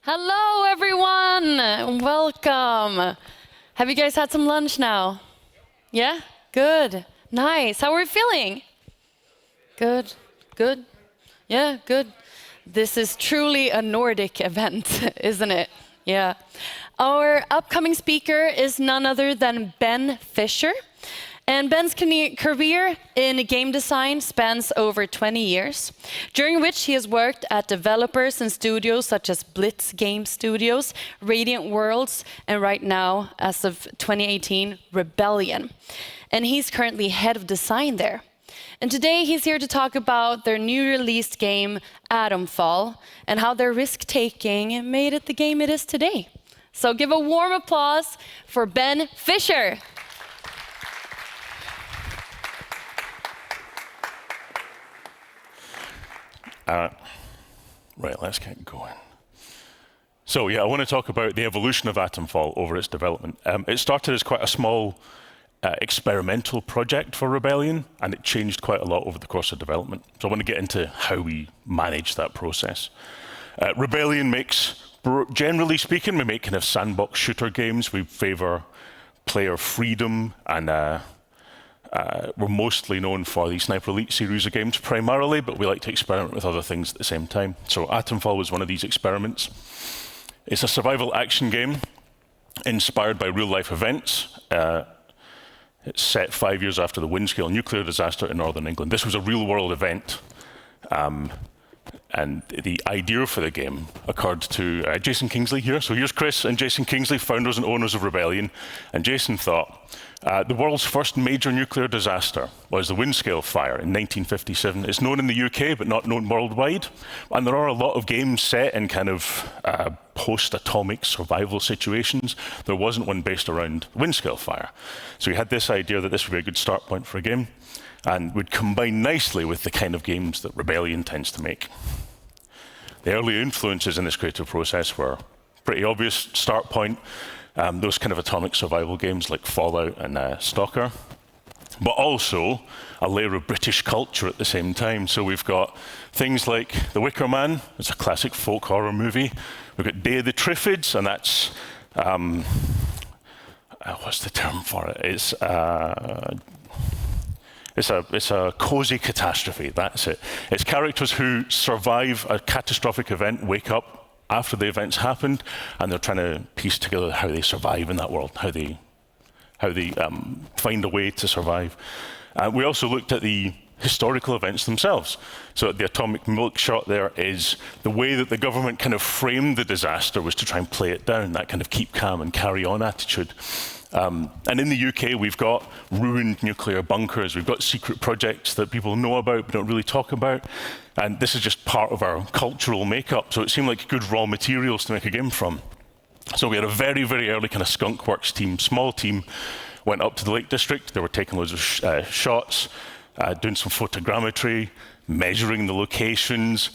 Hello, everyone. Welcome. Have you guys had some lunch now? Yeah? Good. Nice. How are we feeling? Good. Good. Yeah, good. This is truly a Nordic event, isn't it? Yeah. Our upcoming speaker is none other than Ben Fisher. And Ben's career in game design spans over 20 years, during which he has worked at developers and studios such as Blitz Game Studios, Radiant Worlds, and right now, as of 2018, Rebellion. And he's currently head of design there. And today he's here to talk about their new released game, Atomfall, and how their risk-taking made it the game it is today. So give a warm applause for Ben Fisher. Right, let's get going. So yeah, I want to talk about the evolution of Atomfall over its development. It started as quite a small experimental project for Rebellion, and it changed quite a lot over the course of development. So I want to get into how we manage that process. Rebellion makes, generally speaking, we make kind of sandbox shooter games. We favor player freedom, and we're mostly known for the Sniper Elite series of games primarily, but we like to experiment with other things at the same time. So Atomfall was one of these experiments. It's a survival action game inspired by real-life events. It's set 5 years after the Windscale nuclear disaster in northern England. This was a real-world event, and the idea for the game occurred to Jason Kingsley here. So here's Chris and Jason Kingsley, founders and owners of Rebellion. And Jason thought, the world's first major nuclear disaster was the Windscale fire in 1957. It's known in the UK, but not known worldwide. And there are a lot of games set in kind of post-atomic survival situations. There wasn't one based around the Windscale fire. So we had this idea that this would be a good start point for a game, and would combine nicely with the kind of games that Rebellion tends to make. The early influences in this creative process were pretty obvious. Start point, those kind of atomic survival games like Fallout and Stalker, but also a layer of British culture at the same time. So we've got things like The Wicker Man, it's a classic folk horror movie. We've got Day of the Triffids, and that's, what's the term for it? It's a cozy catastrophe, that's it. It's characters who survive a catastrophic event, wake up after the event's happened, and they're trying to piece together how they survive in that world, how they find a way to survive. We also looked at the historical events themselves. So the atomic milk shot there is the way that the government kind of framed the disaster was to try and play it down, that kind of keep calm and carry on attitude. And in the UK, we've got ruined nuclear bunkers. We've got secret projects that people know about but don't really talk about. And this is just part of our cultural makeup. So it seemed like good raw materials to make a game from. So we had a very, very early kind of skunk works team, small team, went up to the Lake District. They were taking loads of shots, doing some photogrammetry, measuring the locations,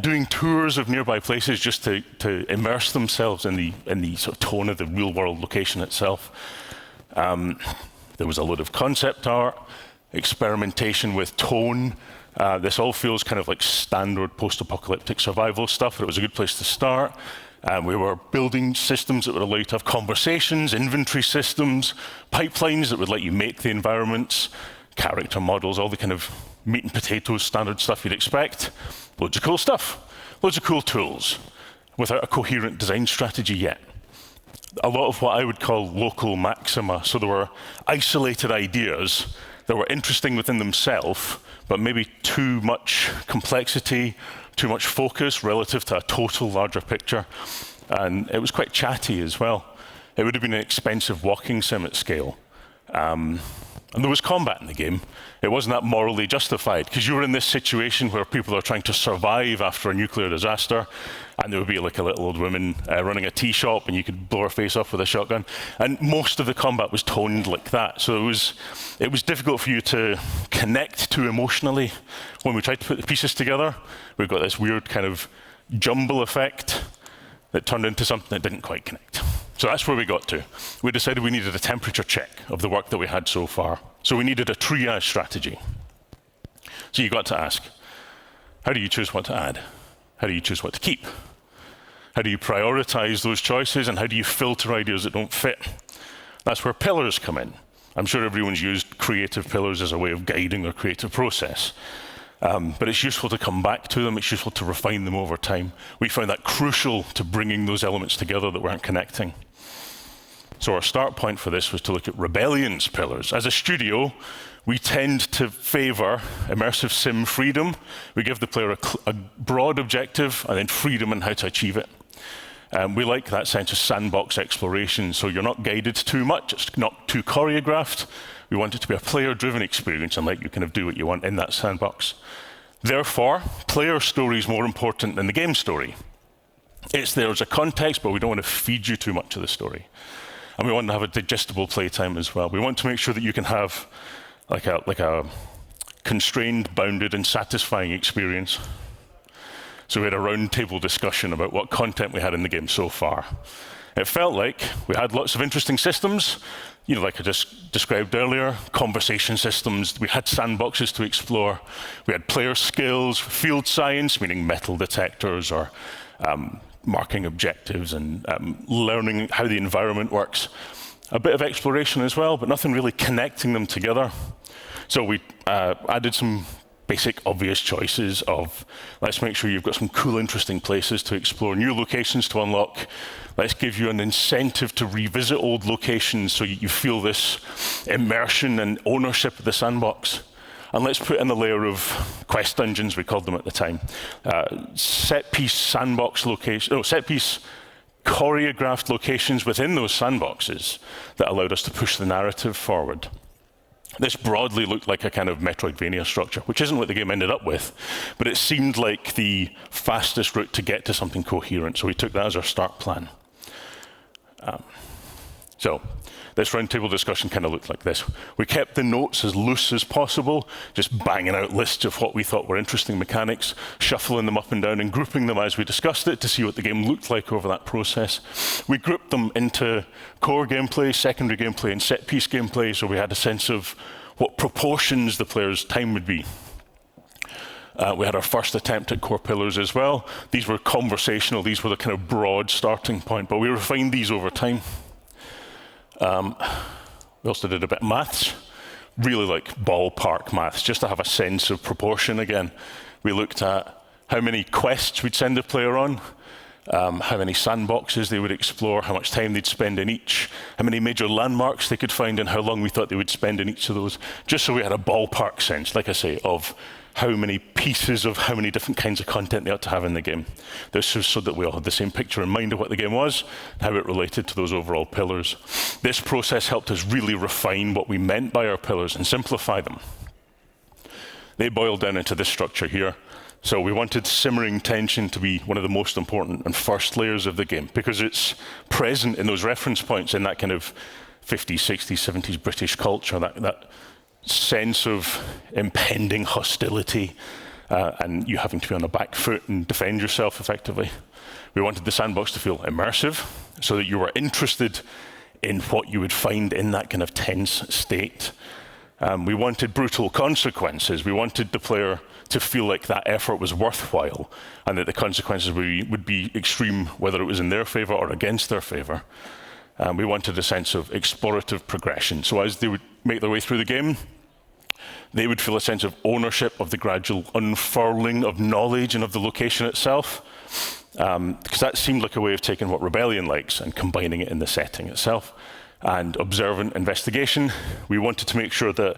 doing tours of nearby places just to immerse themselves in the sort of tone of the real-world location itself. There was a load of concept art, experimentation with tone. This all feels kind of like standard post-apocalyptic survival stuff, but it was a good place to start. We were building systems that would allow you to have conversations, inventory systems, pipelines that would let you make the environments, character models, all the kind of meat and potatoes standard stuff you'd expect. Loads of cool stuff, loads of cool tools, without a coherent design strategy yet. A lot of what I would call local maxima. So there were isolated ideas that were interesting within themselves, but maybe too much complexity, too much focus relative to a total larger picture. And it was quite chatty as well. It would have been an expensive walking sim at scale. And there was combat in the game. It wasn't that morally justified, because you were in this situation where people are trying to survive after a nuclear disaster, and there would be like a little old woman running a tea shop, and you could blow her face off with a shotgun. And most of the combat was toned like that. So it was difficult for you to connect to emotionally. When we tried to put the pieces together, we've got this weird kind of jumble effect that turned into something that didn't quite connect. So that's where we got to. We decided we needed a temperature check of the work that we had so far. So we needed a triage strategy. So you got to ask, how do you choose what to add? How do you choose what to keep? How do you prioritize those choices, and how do you filter ideas that don't fit? That's where pillars come in. I'm sure everyone's used creative pillars as a way of guiding their creative process. But it's useful to come back to them. It's useful to refine them over time. We found that crucial to bringing those elements together that weren't connecting. So our start point for this was to look at Rebellion's pillars. As a studio, we tend to favor immersive sim freedom. We give the player a broad objective and then freedom in how to achieve it. We like that sense of sandbox exploration, so you're not guided too much, it's not too choreographed. We want it to be a player-driven experience and let you kind of do what you want in that sandbox. Therefore, player story is more important than the game story. It's there as a context, but we don't want to feed you too much of the story. And we want to have a digestible playtime as well. We want to make sure that you can have like a constrained, bounded, and satisfying experience. So we had a roundtable discussion about what content we had in the game so far. It felt like we had lots of interesting systems, like I just described earlier, conversation systems. We had sandboxes to explore. We had player skills, field science, meaning metal detectors or marking objectives and learning how the environment works. A bit of exploration as well, but nothing really connecting them together. So we added some basic obvious choices of, let's make sure you've got some cool, interesting places to explore, new locations to unlock. Let's give you an incentive to revisit old locations so you feel this immersion and ownership of the sandbox. And let's put in a layer of quest dungeons, we called them at the time. Set-piece sandbox locations, set-piece choreographed locations within those sandboxes that allowed us to push the narrative forward. This broadly looked like a kind of Metroidvania structure, which isn't what the game ended up with, but it seemed like the fastest route to get to something coherent, so we took that as our start plan. So this roundtable discussion kind of looked like this. We kept the notes as loose as possible, just banging out lists of what we thought were interesting mechanics, shuffling them up and down and grouping them as we discussed it to see what the game looked like over that process. We grouped them into core gameplay, secondary gameplay, and set-piece gameplay, so we had a sense of what proportions the player's time would be. We had our first attempt at core pillars as well. These were conversational, these were the kind of broad starting point, but we refined these over time. We also did a bit of maths, really like ballpark maths, just to have a sense of proportion again. We looked at how many quests we'd send a player on, how many sandboxes they would explore, how much time they'd spend in each, how many major landmarks they could find, and how long we thought they would spend in each of those, just so we had a ballpark sense, like I say, of how many pieces of how many different kinds of content they ought to have in the game. This was so that we all had the same picture in mind of what the game was, and how it related to those overall pillars. This process helped us really refine what we meant by our pillars and simplify them. They boiled down into this structure here. So we wanted simmering tension to be one of the most important and first layers of the game, because it's present in those reference points in that kind of 50s, 60s, 70s British culture, that sense of impending hostility and you having to be on the back foot and defend yourself effectively. We wanted the sandbox to feel immersive so that you were interested in what you would find in that kind of tense state. We wanted brutal consequences. We wanted the player to feel like that effort was worthwhile and that the consequences would be extreme, whether it was in their favor or against their favor. We wanted a sense of explorative progression. So as they would make their way through the game, they would feel a sense of ownership of the gradual unfurling of knowledge and of the location itself, because that seemed like a way of taking what Rebellion likes and combining it in the setting itself. And Observant investigation, we wanted to make sure that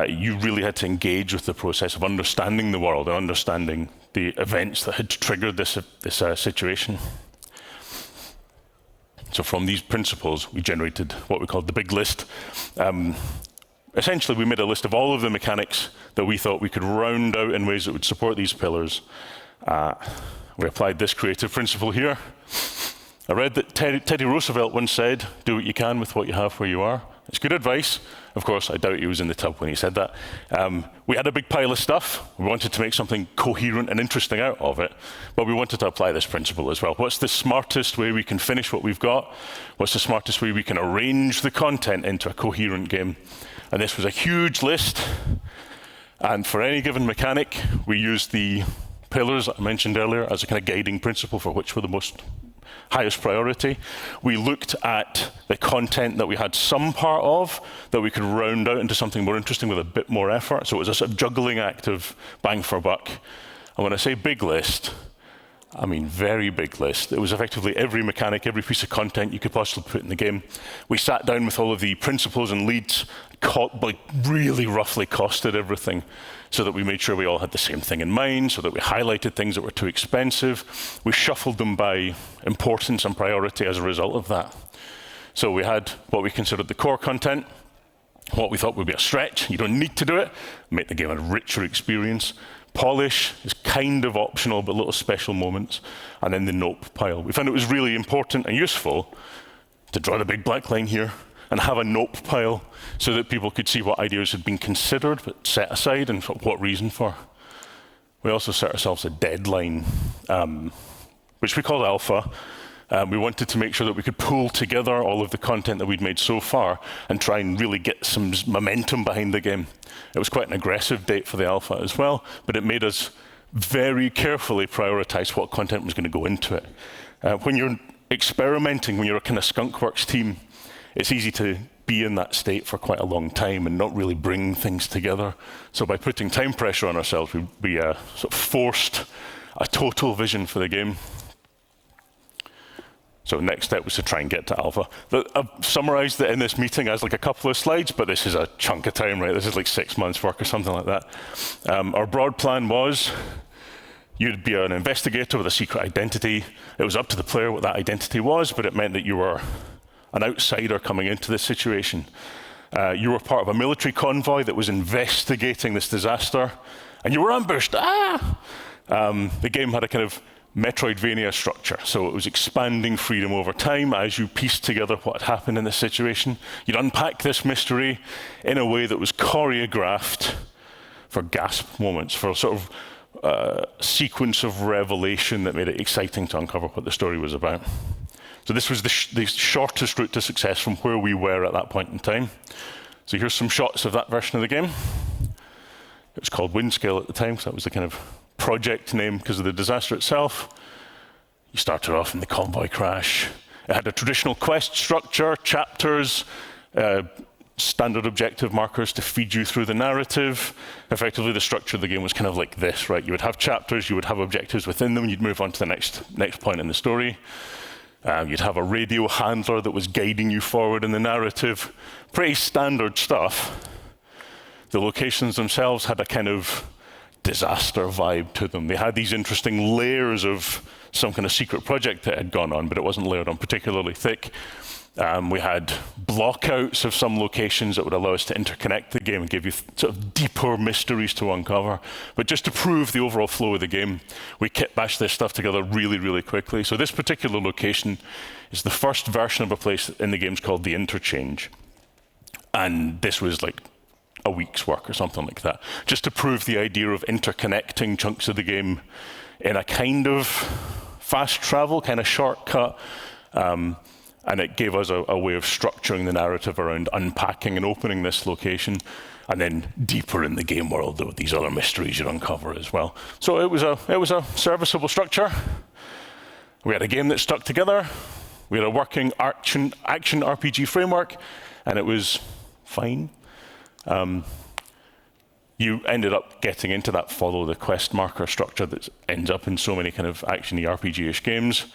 you really had to engage with the process of understanding the world and understanding the events that had triggered this situation. So from these principles, we generated what we called the big list. Essentially, we made a list of all of the mechanics that we thought we could round out in ways that would support these pillars. We applied this creative principle here. I read that Teddy Roosevelt once said, "Do what you can with what you have where you are." It's good advice. Of course, I doubt he was in the tub when he said that. We had a big pile of stuff. We wanted to make something coherent and interesting out of it, but we wanted to apply this principle as well. What's the smartest way we can finish what we've got? What's the smartest way we can arrange the content into a coherent game? And this was a huge list. And for any given mechanic, we used the pillars that I mentioned earlier as a kind of guiding principle for which were the most highest priority. We looked at the content that we had some part of that we could round out into something more interesting with a bit more effort. So it was a sort of juggling act of bang for buck. And when I say big list, I mean very big list. It was effectively every mechanic, every piece of content you could possibly put in the game. We sat down with all of the principals and leads, really roughly costed everything so that we made sure we all had the same thing in mind, so that we highlighted things that were too expensive. We shuffled them by importance and priority as a result of that. So we had what we considered the core content, what we thought would be a stretch. You don't need to do it. Make the game a richer experience. Polish is kind of optional, but little special moments. And then the nope pile. We found it was really important and useful to draw the big black line here and have a nope pile so that people could see what ideas had been considered but set aside and for what reason for. We also set ourselves a deadline, which we called alpha. We wanted to make sure that we could pull together all of the content that we'd made so far and try and really get some momentum behind the game. It was quite an aggressive date for the alpha as well, but it made us very carefully prioritize what content was going to go into it. When you're experimenting, when you're a kind of skunkworks team, it's easy to be in that state for quite a long time and not really bring things together. So by putting time pressure on ourselves, we sort of forced a total vision for the game. So next step was to try and get to alpha. I've summarized it in this meeting as like a couple of slides, but this is a chunk of time, right? This is like 6 months work or something like that. Our broad plan was you'd be an investigator with a secret identity. It was up to the player what that identity was, but it meant that you were an outsider coming into this situation. You were part of a military convoy that was investigating this disaster, and you were ambushed. The game had a kind of Metroidvania structure, so it was expanding freedom over time as you pieced together what had happened in this situation. You'd unpack this mystery in a way that was choreographed for gasp moments, for a sort of sequence of revelation that made it exciting to uncover what the story was about. So this was the shortest route to success from where we were at that point in time. So here's some shots of that version of the game. It was called Windscale at the time, so that was the kind of project name because of the disaster itself. You started off in the convoy crash. It had a traditional quest structure, chapters, standard objective markers to feed you through the narrative. Effectively, the structure of the game was kind of like this, right? You would have chapters, you would have objectives within them, you'd move on to the next point in the story. You'd have a radio handler that was guiding you forward in the narrative. Pretty standard stuff. The locations themselves had a kind of disaster vibe to them. They had these interesting layers of some kind of secret project that had gone on, but it wasn't layered on particularly thick. We had blockouts of some locations that would allow us to interconnect the game and give you sort of deeper mysteries to uncover. But just to prove the overall flow of the game, we kit bashed this stuff together really, really quickly. So this particular location is the first version of a place in the game's called the Interchange. And this was like a week's work or something like that, just to prove the idea of interconnecting chunks of the game in a kind of fast travel, kind of shortcut. And it gave us a way of structuring the narrative around unpacking and opening this location, and then deeper in the game world, there were these other mysteries you'd uncover as well. So it was a serviceable structure. We had a game that stuck together. We had a working action RPG framework, and it was fine. You ended up getting into that follow the quest marker structure that ends up in so many kind of action-y RPG-ish games.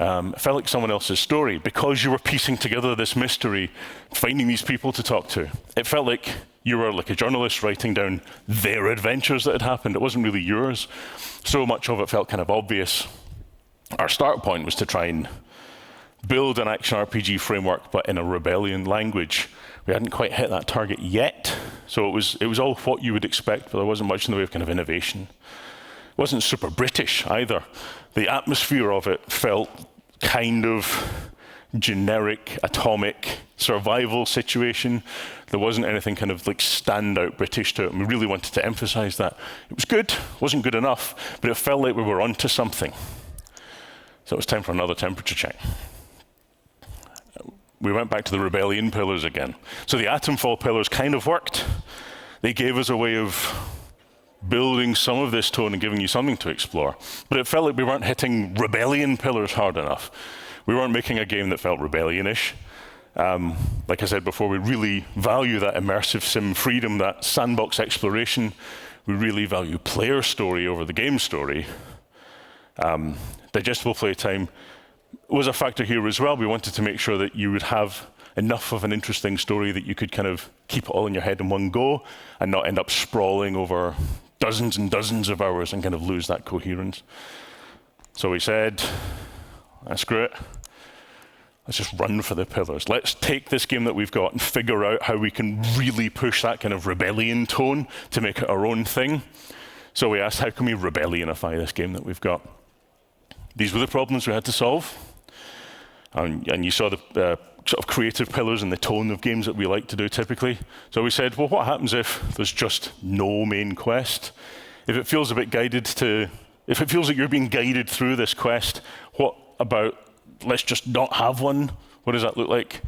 It felt like someone else's story because you were piecing together this mystery, finding these people to talk to. It felt like you were like a journalist writing down their adventures that had happened. It wasn't really yours. So much of it felt kind of obvious. Our start point was to try and build an action RPG framework, but in a rebellion language. We hadn't quite hit that target yet, so it was all what you would expect, but there wasn't much in the way of kind of innovation. It wasn't super British either. The atmosphere of it felt kind of generic, atomic survival situation. There wasn't anything kind of like standout British to it, and we really wanted to emphasize that. It was good, wasn't good enough, but it felt like we were onto something. So it was time for another temperature check. We went back to the rebellion pillars again. So the Atomfall pillars kind of worked. They gave us a way of building some of this tone and giving you something to explore. But it felt like we weren't hitting rebellion pillars hard enough. We weren't making a game that felt rebellion-ish. Like I said before, we really value that immersive sim freedom, that sandbox exploration. We really value player story over the game story. Digestible playtime was a factor here as well. We wanted to make sure that you would have enough of an interesting story that you could kind of keep it all in your head in one go and not end up sprawling over dozens and dozens of hours and kind of lose that coherence. So we said, screw it. Let's just run for the pillars. Let's take this game that we've got and figure out how we can really push that kind of rebellion tone to make it our own thing. So we asked, how can we rebellionify this game that we've got? These were the problems we had to solve. And you saw the sort of creative pillars and the tone of games that we like to do typically. So we said, well, what happens if there's just no main quest? If it feels a bit if it feels like you're being guided through this quest, what about let's just not have one? What does that look like?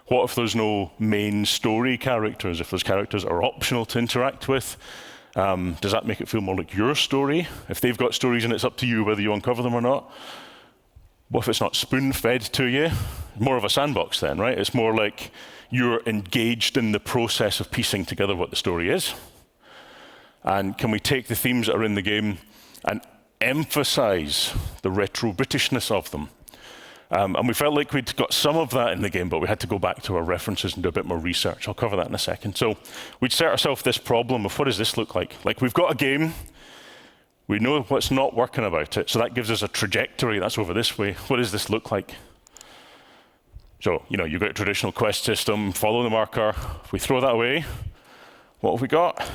What if there's no main story characters? If those characters are optional to interact with? Does that make it feel more like your story? If they've got stories and it's up to you whether you uncover them or not? What if it's not spoon-fed to you? More of a sandbox then, right? It's more like you're engaged in the process of piecing together what the story is. And can we take the themes that are in the game and emphasize the retro-Britishness of them? And we felt like we'd got some of that in the game, but we had to go back to our references and do a bit more research. I'll cover that in a second. So we'd set ourselves this problem of what does this look like? Like we've got a game, we know what's not working about it, so that gives us a trajectory. That's over this way. What does this look like? So, you've got a traditional quest system, follow the marker. If we throw that away, what have we got?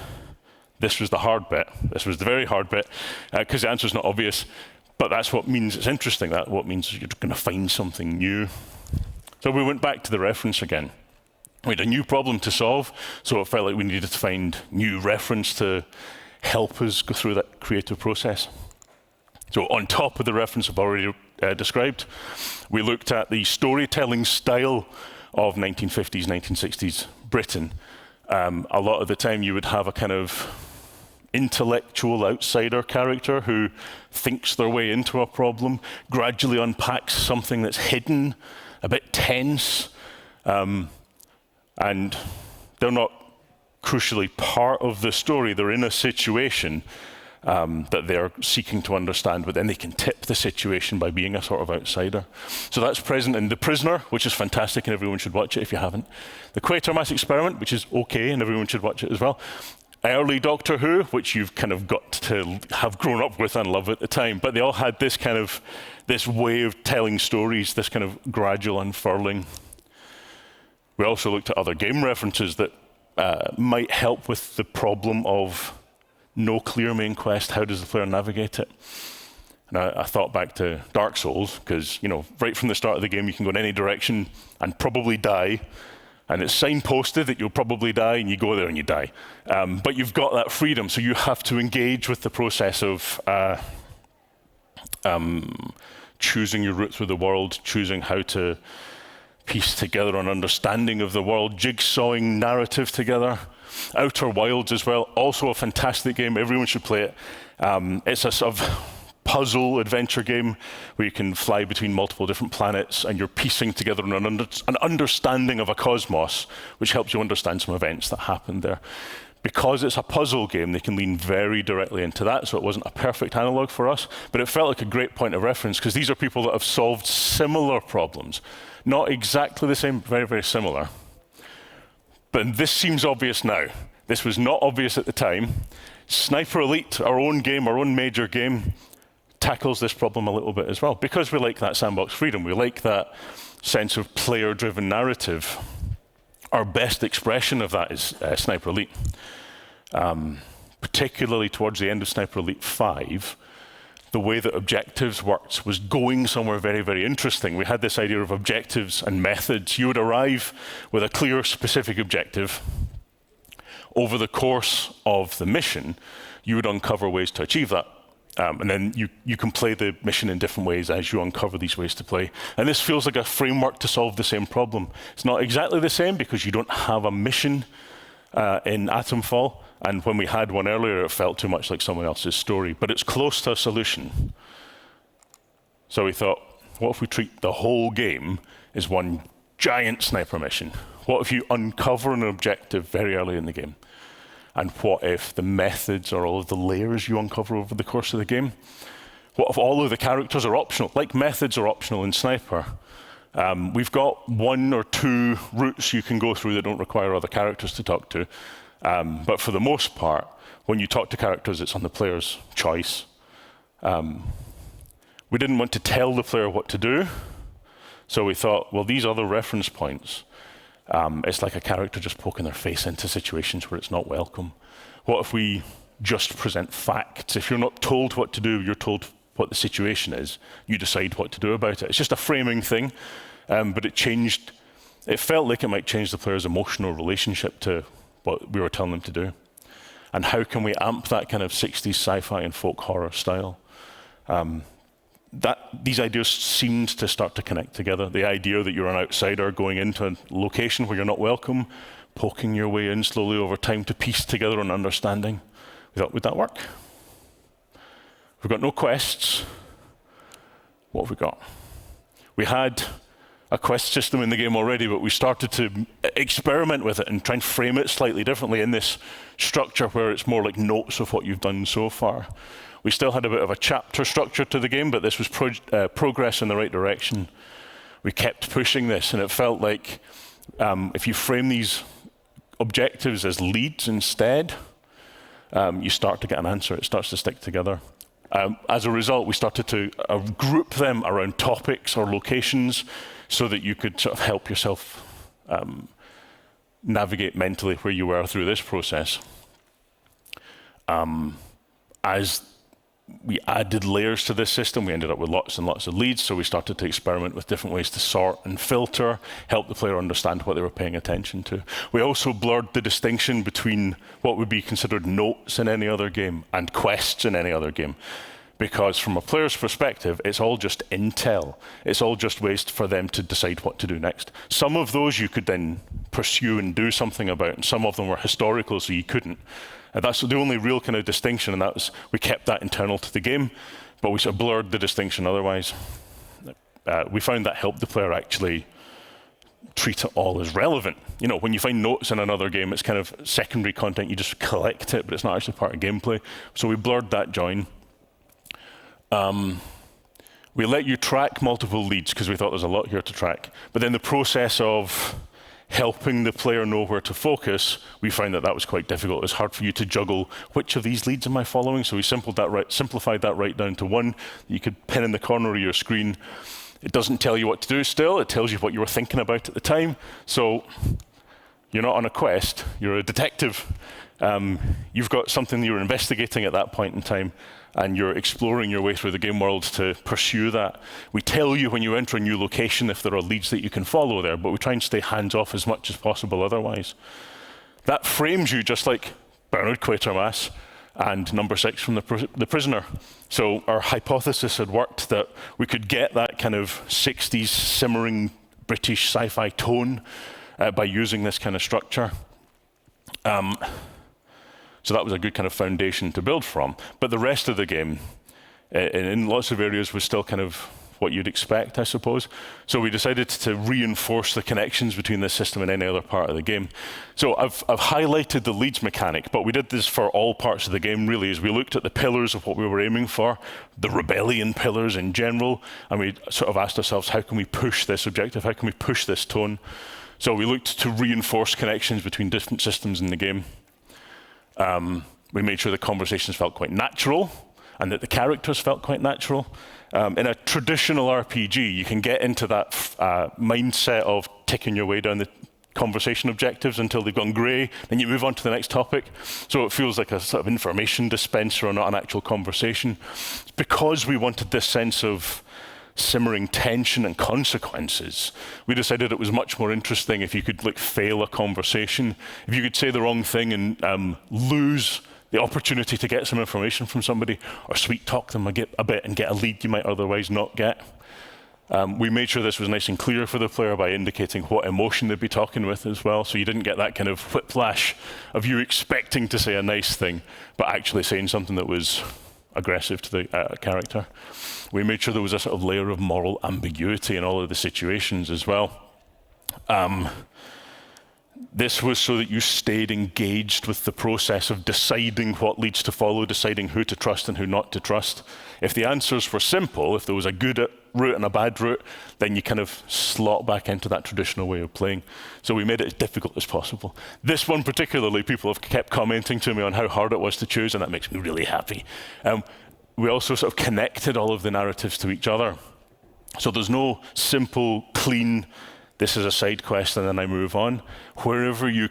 This was the hard bit. This was the very hard bit, because the answer's not obvious. But that's what means it's interesting. That's what means you're going to find something new. So we went back to the reference again. We had a new problem to solve, so it felt like we needed to find new reference to help us go through that creative process. So on top of the reference I've already described, we looked at the storytelling style of 1950s, 1960s Britain. A lot of the time you would have a kind of intellectual outsider character who thinks their way into a problem, gradually unpacks something that's hidden, a bit tense, and they're not crucially part of the story. They're in a situation that they're seeking to understand, but then they can tip the situation by being a sort of outsider. So that's present in The Prisoner, which is fantastic and everyone should watch it if you haven't. The Quatermass Experiment, which is okay and everyone should watch it as well. Early Doctor Who, which you've kind of got to have grown up with and love at the time, but they all had this way of telling stories, this kind of gradual unfurling. We also looked at other game references that might help with the problem of no clear main quest. How does the player navigate it? And I thought back to Dark Souls, because right from the start of the game you can go in any direction and probably die. And it's signposted that you'll probably die, and you go there and you die. But you've got that freedom, so you have to engage with the process of choosing your route through the world, choosing how to piece together an understanding of the world, jigsawing narrative together. Outer Wilds as well, also a fantastic game. Everyone should play it. It's a sort of puzzle adventure game where you can fly between multiple different planets and you're piecing together an understanding of a cosmos, which helps you understand some events that happened there. Because it's a puzzle game, they can lean very directly into that, so it wasn't a perfect analog for us, but it felt like a great point of reference because these are people that have solved similar problems. Not exactly the same, very, very similar. But this seems obvious now. This was not obvious at the time. Sniper Elite, our own game, our own major game, tackles this problem a little bit as well. Because we like that sandbox freedom, we like that sense of player-driven narrative. Our best expression of that is Sniper Elite. Particularly towards the end of Sniper Elite 5, the way that objectives worked was going somewhere very, very interesting. We had this idea of objectives and methods. You would arrive with a clear, specific objective. Over the course of the mission, you would uncover ways to achieve that. And then you can play the mission in different ways as you uncover these ways to play. And this feels like a framework to solve the same problem. It's not exactly the same because you don't have a mission in Atomfall, And when we had one earlier, it felt too much like someone else's story, but it's close to a solution. So we thought, what if we treat the whole game as one giant sniper mission? What if you uncover an objective very early in the game? And what if the methods or all of the layers you uncover over the course of the game? What if all of the characters are optional, like methods are optional in Sniper? We've got 1 or 2 routes you can go through that don't require other characters to talk to. But for the most part, when you talk to characters, it's on the player's choice. We didn't want to tell the player what to do, so we thought, well, these other reference points, it's like a character just poking their face into situations where it's not welcome. What if we just present facts? If you're not told what to do, you're told what the situation is. You decide what to do about it. It's just a framing thing, but it felt like it might change the player's emotional relationship to what we were telling them to do. And how can we amp that kind of 60s sci-fi and folk horror style? These ideas seemed to start to connect together. The idea that you're an outsider going into a location where you're not welcome, poking your way in slowly over time to piece together an understanding. We thought, would that work? We've got no quests. What have we got? We had a quest system in the game already, but we started to experiment with it and try and frame it slightly differently in this structure where it's more like notes of what you've done so far. We still had a bit of a chapter structure to the game, but this was progress in the right direction. We kept pushing this, and it felt like if you frame these objectives as leads instead, you start to get an answer. It starts to stick together. As a result, we started to group them around topics or locations so that you could sort of help yourself navigate mentally where you were through this process. As we added layers to this system, we ended up with lots and lots of leads, so we started to experiment with different ways to sort and filter, help the player understand what they were paying attention to. We also blurred the distinction between what would be considered notes in any other game and quests in any other game. Because from a player's perspective, it's all just intel. It's all just ways for them to decide what to do next. Some of those you could then pursue and do something about, and some of them were historical, so you couldn't. And that's the only real kind of distinction, and that was, we kept that internal to the game, but we sort of blurred the distinction otherwise. We found that helped the player actually treat it all as relevant. You know, when you find notes in another game, it's kind of secondary content, you just collect it, but it's not actually part of gameplay. So we blurred that join. We let you track multiple leads because we thought there's a lot here to track. But then the process of helping the player know where to focus, we found that was quite difficult. It was hard for you to juggle which of these leads am I following, so we simplified that right down to one that you could pin in the corner of your screen. It doesn't tell you what to do still, it tells you what you were thinking about at the time. So you're not on a quest, you're a detective. You've got something you're investigating at that point in time, and you're exploring your way through the game world to pursue that. We tell you when you enter a new location if there are leads that you can follow there, but we try and stay hands-off as much as possible otherwise. That frames you just like Bernard Quatermass and number 6 from The Prisoner. So our hypothesis had worked that we could get that kind of 60s simmering British sci-fi tone by using this kind of structure. So that was a good kind of foundation to build from. But the rest of the game, in lots of areas, was still kind of what you'd expect, I suppose. So we decided to reinforce the connections between this system and any other part of the game. So I've highlighted the leads mechanic, but we did this for all parts of the game, really, as we looked at the pillars of what we were aiming for, the rebellion pillars in general, and we sort of asked ourselves, how can we push this objective? How can we push this tone? So we looked to reinforce connections between different systems in the game. We made sure the conversations felt quite natural and that the characters felt quite natural. In a traditional RPG, you can get into that mindset of ticking your way down the conversation objectives until they've gone grey, then you move on to the next topic. So it feels like a sort of information dispenser or not an actual conversation. It's because we wanted this sense of simmering tension and consequences, we decided it was much more interesting if you could like fail a conversation, if you could say the wrong thing and lose the opportunity to get some information from somebody, or sweet talk them a bit and get a lead you might otherwise not get. We made sure this was nice and clear for the player by indicating what emotion they'd be talking with as well, so you didn't get that kind of whiplash of you expecting to say a nice thing, but actually saying something that was aggressive to the character. We made sure there was a sort of layer of moral ambiguity in all of the situations as well. This was so that you stayed engaged with the process of deciding what leads to follow, deciding who to trust and who not to trust. If the answers were simple, if there was a good route and a bad route, then you kind of slot back into that traditional way of playing. So we made it as difficult as possible. This one particularly, people have kept commenting to me on how hard it was to choose, and that makes me really happy. We also sort of connected all of the narratives to each other. So there's no simple, clean, this is a side quest and then I move on. Wherever you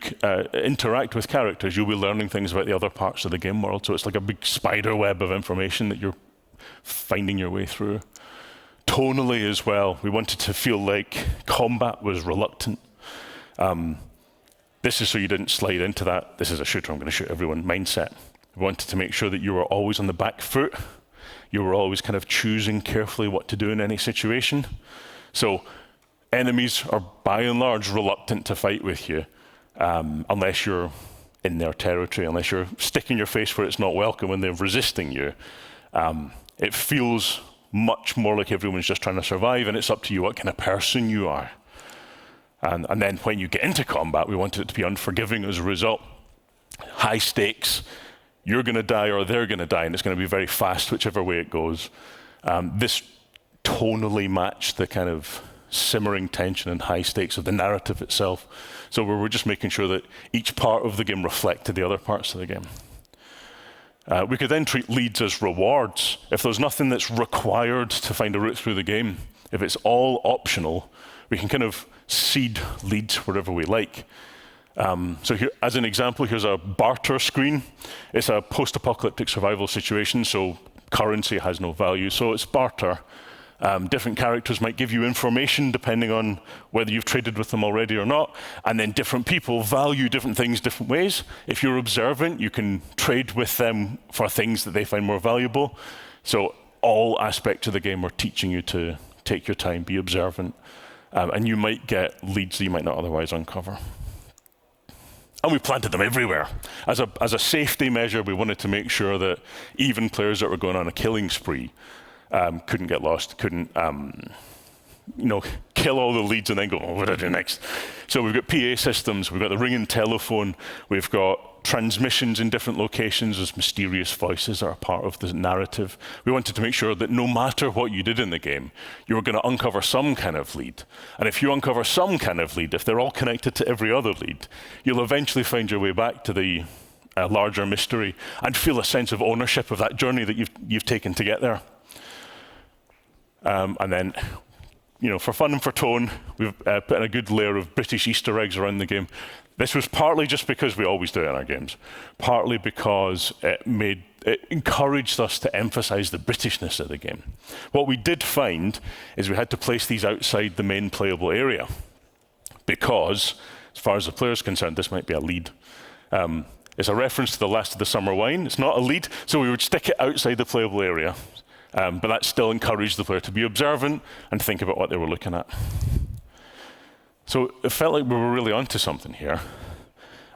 interact with characters, you'll be learning things about the other parts of the game world. So it's like a big spider web of information that you're finding your way through. Tonally as well, we wanted to feel like combat was reluctant. This is so you didn't slide into that, this is a shooter, I'm going to shoot everyone mindset. We wanted to make sure that you were always on the back foot. You were always kind of choosing carefully what to do in any situation. So enemies are by and large reluctant to fight with you unless you're in their territory, unless you're sticking your face where it's not welcome when they're resisting you. It feels much more like everyone's just trying to survive, and it's up to you what kind of person you are. And then when you get into combat, we wanted it to be unforgiving as a result. High stakes, you're going to die or they're going to die, and it's going to be very fast whichever way it goes. This tonally matched the kind of simmering tension and high stakes of the narrative itself. So we were just making sure that each part of the game reflected the other parts of the game. We could then treat leads as rewards. If there's nothing that's required to find a route through the game, if it's all optional, we can kind of seed leads wherever we like. So here, as an example, here's a barter screen. It's a post-apocalyptic survival situation, so currency has no value, so it's barter. Different characters might give you information depending on whether you've traded with them already or not, and then different people value different things different ways. If you're observant, you can trade with them for things that they find more valuable. So all aspects of the game are teaching you to take your time, be observant, and you might get leads that you might not otherwise uncover. And we planted them everywhere. As a safety measure, we wanted to make sure that even players that were going on a killing spree couldn't get lost, couldn't kill all the leads and then go, oh, what do I do next? So we've got PA systems, we've got the ringing telephone, we've got transmissions in different locations as mysterious voices are a part of the narrative. We wanted to make sure that no matter what you did in the game, you were going to uncover some kind of lead. And if you uncover some kind of lead, if they're all connected to every other lead, you'll eventually find your way back to the larger mystery and feel a sense of ownership of that journey that you've taken to get there. And then, for fun and for tone, we've put in a good layer of British Easter eggs around the game. This was partly just because we always do it in our games, partly because it encouraged us to emphasize the Britishness of the game. What we did find is we had to place these outside the main playable area because, as far as the player is concerned, this might be a lead. It's a reference to the Last of the Summer Wine. It's not a lead, so we would stick it outside the playable area. But that still encouraged the player to be observant and think about what they were looking at. So it felt like we were really onto something here.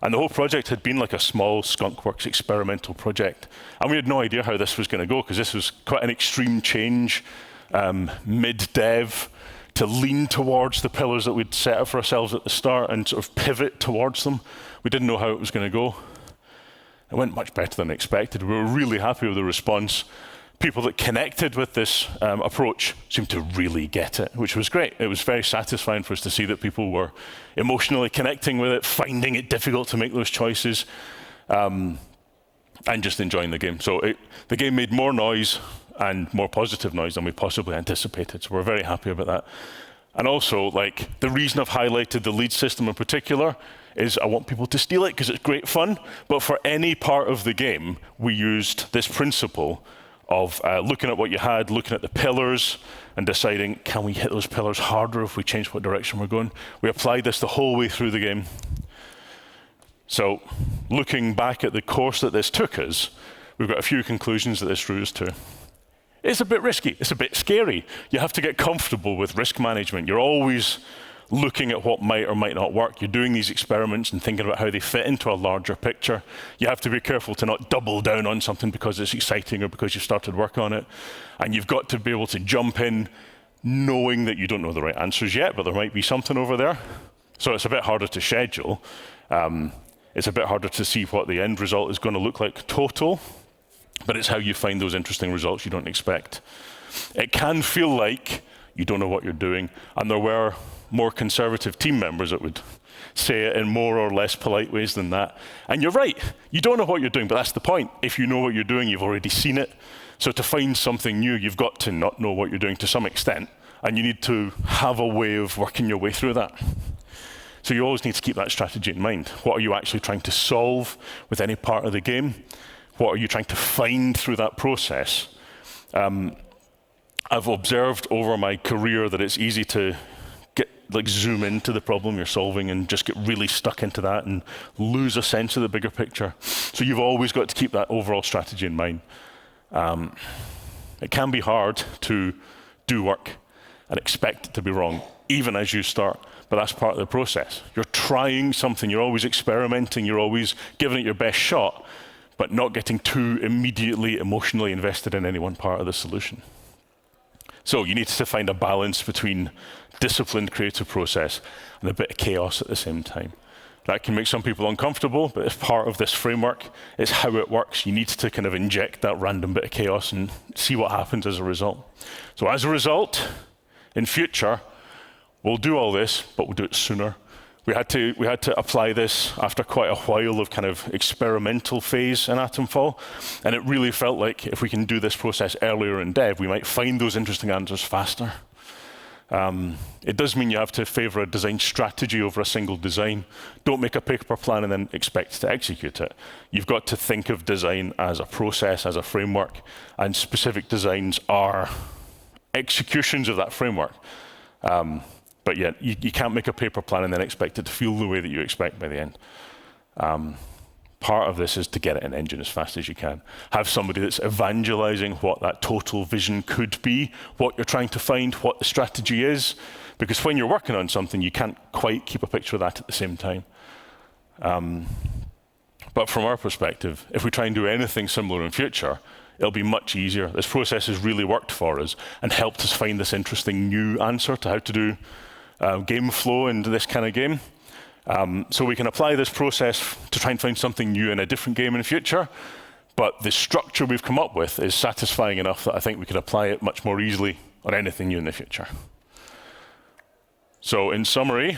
And the whole project had been like a small Skunkworks experimental project. And we had no idea how this was going to go, because this was quite an extreme change, mid-dev, to lean towards the pillars that we'd set up for ourselves at the start and sort of pivot towards them. We didn't know how it was going to go. It went much better than expected. We were really happy with the response. People that connected with this approach seemed to really get it, which was great. It was very satisfying for us to see that people were emotionally connecting with it, finding it difficult to make those choices, and just enjoying the game. So the game made more noise and more positive noise than we possibly anticipated. So we're very happy about that. And also, the reason I've highlighted the lead system in particular is I want people to steal it because it's great fun. But for any part of the game, we used this principle of looking at what you had, looking at the pillars, and deciding, can we hit those pillars harder if we change what direction we're going? We applied this the whole way through the game. So looking back at the course that this took us, we've got a few conclusions that this drew us to. it's a bit risky, it's a bit scary. You have to get comfortable with risk management. You're always looking at what might or might not work. You're doing these experiments and thinking about how they fit into a larger picture. You have to be careful to not double down on something because it's exciting or because you started work on it. And you've got to be able to jump in knowing that you don't know the right answers yet, but there might be something over there. So it's a bit harder to schedule. It's a bit harder to see what the end result is going to look like total, but it's how you find those interesting results you don't expect. It can feel like you don't know what you're doing, and there were more conservative team members that would say it in more or less polite ways than that. And you're right, you don't know what you're doing, but that's the point. If you know what you're doing, you've already seen it. So to find something new, you've got to not know what you're doing to some extent, and you need to have a way of working your way through that. So you always need to keep that strategy in mind. What are you actually trying to solve with any part of the game? What are you trying to find through that process? I've observed over my career that it's easy to zoom into the problem you're solving and just get really stuck into that and lose a sense of the bigger picture. So you've always got to keep that overall strategy in mind. It can be hard to do work and expect it to be wrong, even as you start, but that's part of the process. You're trying something, you're always experimenting, you're always giving it your best shot, but not getting too immediately emotionally invested in any one part of the solution. So you need to find a balance between disciplined creative process and a bit of chaos at the same time. That can make some people uncomfortable, but it's part of this framework. It's how it works. You need to kind of inject that random bit of chaos and see what happens as a result. So as a result, in future, we'll do all this, but we'll do it sooner. We had to apply this after quite a while of kind of experimental phase in Atomfall, and it really felt like if we can do this process earlier in dev, we might find those interesting answers faster. It does mean you have to favor a design strategy over a single design. Don't make a paper plan and then expect to execute it. You've got to think of design as a process, as a framework, and specific designs are executions of that framework. But yeah, you can't make a paper plan and then expect it to feel the way that you expect by the end. Part of this is to get it in engine as fast as you can. Have somebody that's evangelizing what that total vision could be, what you're trying to find, what the strategy is. Because when you're working on something, you can't quite keep a picture of that at the same time. But from our perspective, if we try and do anything similar in future, it'll be much easier. This process has really worked for us and helped us find this interesting new answer to how to do game flow in this kind of game. So we can apply this process to try and find something new in a different game in the future, but the structure we've come up with is satisfying enough that I think we can apply it much more easily on anything new in the future. So in summary,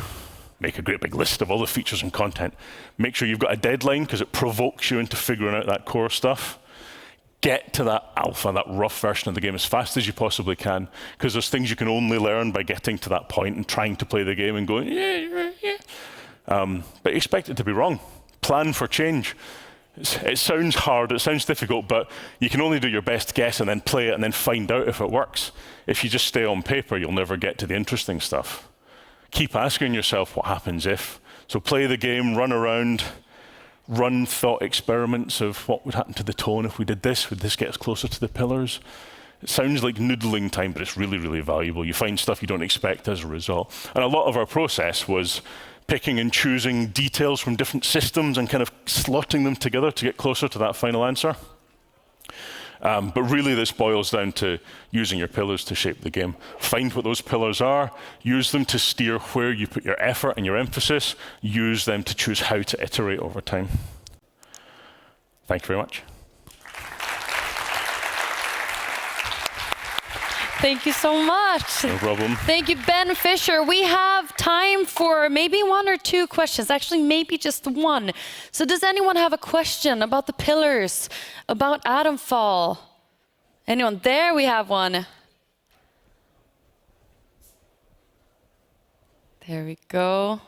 make a great big list of all the features and content. Make sure you've got a deadline because it provokes you into figuring out that core stuff. Get to that alpha, that rough version of the game as fast as you possibly can, because there's things you can only learn by getting to that point and trying to play the game and going, yeah. But expect it to be wrong. Plan for change. It sounds hard, it sounds difficult, but you can only do your best guess and then play it and then find out if it works. If you just stay on paper, you'll never get to the interesting stuff. Keep asking yourself what happens if. So play the game, run around, run thought experiments of what would happen to the tone if we did this. Would this get us closer to the pillars? It sounds like noodling time, but it's really, really valuable. You find stuff you don't expect as a result. And a lot of our process was picking and choosing details from different systems and kind of slotting them together to get closer to that final answer. But really this boils down to using your pillars to shape the game. Find what those pillars are, use them to steer where you put your effort and your emphasis, use them to choose how to iterate over time. Thank you very much. Thank you so much. No problem. Thank you, Ben Fisher. We have time for maybe one or two questions, actually maybe just one. So does anyone have a question about the pillars, about Atomfall? Anyone? There we have one. There we go.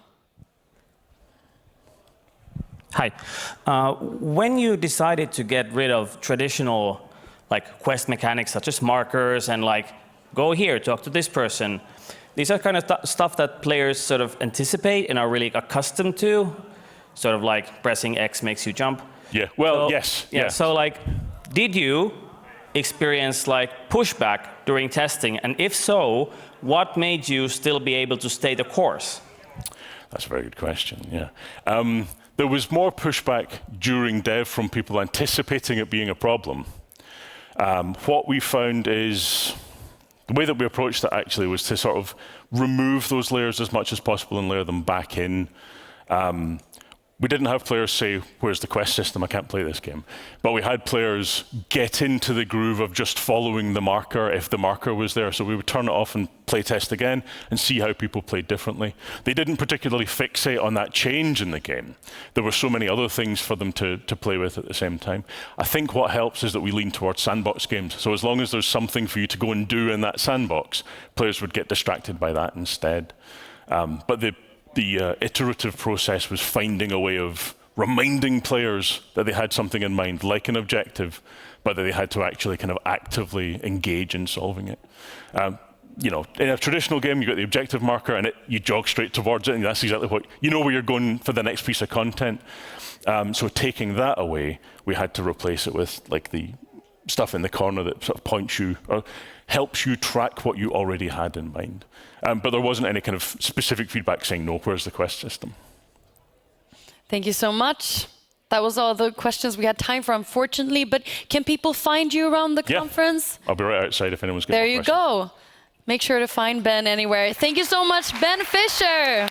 Hi. When you decided to get rid of traditional quest mechanics such as markers and go here, talk to this person. These are kind of stuff that players sort of anticipate and are really accustomed to, sort of pressing X makes you jump. Yeah, well, so, yes. Yeah, so did you experience like pushback during testing? And if so, what made you still be able to stay the course? That's a very good question, yeah. There was more pushback during dev from people anticipating it being a problem. What we found is, the way that we approached it actually was to sort of remove those layers as much as possible and layer them back in. We didn't have players say, where's the quest system, I can't play this game. But we had players get into the groove of just following the marker if the marker was there. So we would turn it off and play test again and see how people played differently. They didn't particularly fixate on that change in the game. There were so many other things for them to play with at the same time. I think what helps is that we lean towards sandbox games. So as long as there's something for you to go and do in that sandbox, players would get distracted by that instead. But the iterative process was finding a way of reminding players that they had something in mind, like an objective, but that they had to actually kind of actively engage in solving it. You know, in a traditional game, you got the objective marker and you jog straight towards it, and that's exactly what, you know where you're going for the next piece of content. So taking that away, we had to replace it with like the stuff in the corner that sort of points you, or helps you track what you already had in mind. But there wasn't any kind of specific feedback saying, no, where's the quest system? Thank you so much. That was all the questions we had time for, unfortunately. But can people find you around the conference? I'll be right outside if anyone's got There more you questions. go. Make sure to find Ben anywhere. Thank you so much, Ben Fisher.